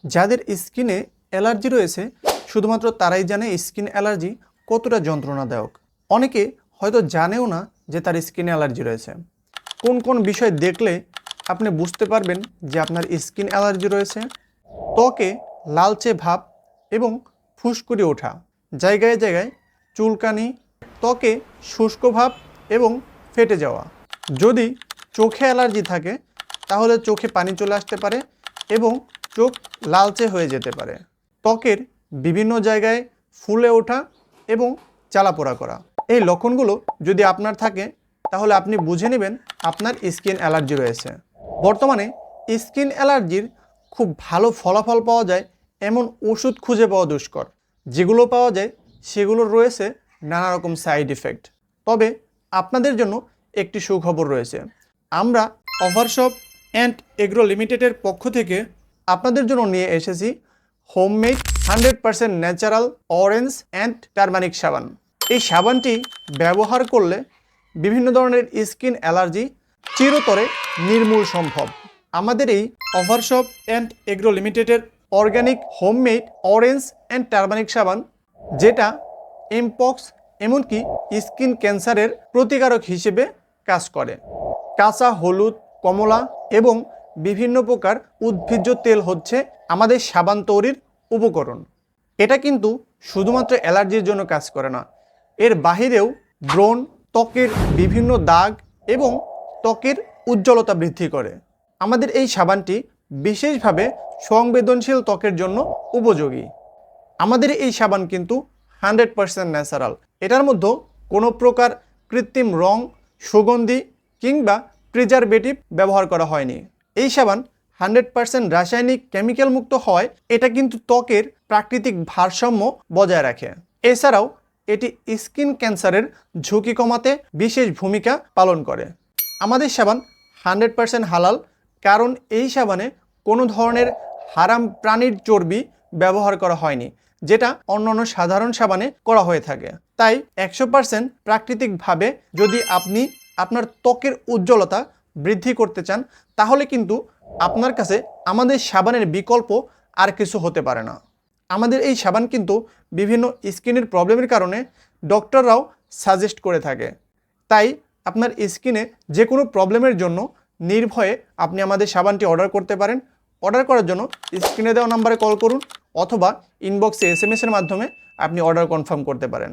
যাদের স্কিনে অ্যালার্জি রয়েছে শুধুমাত্র তারাই জানে স্কিন অ্যালার্জি কতটা যন্ত্রণাদায়ক। অনেকে হয়তো জানেও না যে তার স্কিনে অ্যালার্জি রয়েছে। কোন কোন বিষয় দেখলে আপনি বুঝতে পারবেন যে আপনার স্কিন অ্যালার্জি রয়েছে? ত্বকে লালচে ভাব এবং ফুসকুড়ি ওঠা, জায়গায় জায়গায় চুলকানি, ত্বকে শুষ্ক ভাব এবং ফেটে যাওয়া। যদি চোখে অ্যালার্জি থাকে তাহলে চোখে পানি চলে আসতে পারে এবং চোখ লালচে হয়ে যেতে পারে। ত্বকের বিভিন্ন জায়গায় ফুলে ওঠা এবং জ্বালাপোড়া করা, এই লক্ষণগুলো যদি আপনার থাকে তাহলে আপনি বুঝে নেবেন আপনার স্কিন অ্যালার্জি রয়েছে। বর্তমানে স্কিন অ্যালার্জির খুব ভালো ফলাফল পাওয়া যায় এমন ওষুধ খুঁজে পাওয়া দুষ্কর। যেগুলো পাওয়া যায় সেগুলোর রয়েছে নানা রকম সাইড ইফেক্ট। তবে আপনাদের জন্য একটি সুখবর রয়েছে। আমরা অভারশপ অ্যান্ড এগ্রো লিমিটেডের পক্ষ থেকে আপনাদের জন্য নিয়ে এসেছি homemade 100% natural orange and turmeric সাবান। এই সাবানটি ব্যবহার করলে বিভিন্ন ধরনের স্কিন অ্যালার্জি চিরতরে নির্মূল সম্ভব। আমাদের এই অভারশপ অ্যান্ড এগ্রো লিমিটেডের organic homemade orange and turmeric সাবান, যেটা এমপক্স এমনকি স্কিন ক্যান্সারের প্রতিকারক হিসেবে কাজ করে। কাঁচা হলুদ, কমলা এবং বিভিন্ন প্রকার উদ্ভিজ্জ তেল হচ্ছে আমাদের সাবান তৈরির উপকরণ। এটা কিন্তু শুধুমাত্র অ্যালার্জির জন্য কাজ করে না, এর বাহিরেও ব্রণ, ত্বকের বিভিন্ন দাগ এবং ত্বকের উজ্জ্বলতা বৃদ্ধি করে। আমাদের এই সাবানটি বিশেষভাবে সংবেদনশীল ত্বকের জন্য উপযোগী। আমাদের এই সাবান কিন্তু 100% ন্যাচারাল। এটার মধ্যে কোনো প্রকার কৃত্রিম রং, সুগন্ধি কিংবা প্রিজারভেটিভ ব্যবহার করা হয়নি। এই সাবান 100% রাসায়নিক কেমিক্যাল মুক্ত হয়। এটা কিন্তু ত্বকের প্রাকৃতিক ভারসাম্য বজায় রাখে। এছাড়াও এটি স্কিন ক্যান্সারের ঝুঁকি কমাতে বিশেষ ভূমিকা পালন করে। আমাদের সাবান 100% হালাল, কারণ এই সাবানে কোনো ধরনের হারাম প্রাণীর চর্বি ব্যবহার করা হয়নি, যেটা অন্যান্য সাধারণ সাবানে করা হয়ে থাকে। তাই 100% প্রাকৃতিকভাবে যদি আপনি আপনার ত্বকের উজ্জ্বলতা বৃদ্ধি করতে চান তাহলে কিন্তু আপনার কাছে আমাদের সাবানের বিকল্প আর কিছু হতে পারে না। আমাদের এই সাবান কিন্তু বিভিন্ন স্কিনের প্রবলেমের কারণে ডক্টররাও সাজেস্ট করে থাকে। তাই আপনার স্কিনে যে কোনো প্রবলেমের জন্য নির্ভয়ে আপনি আমাদের সাবানটি অর্ডার করতে পারেন। অর্ডার করার জন্য স্ক্রিনে দেওয়া নাম্বারে কল করুন অথবা ইনবক্সে SMS এর মাধ্যমে আপনি অর্ডার কনফার্ম করতে পারেন।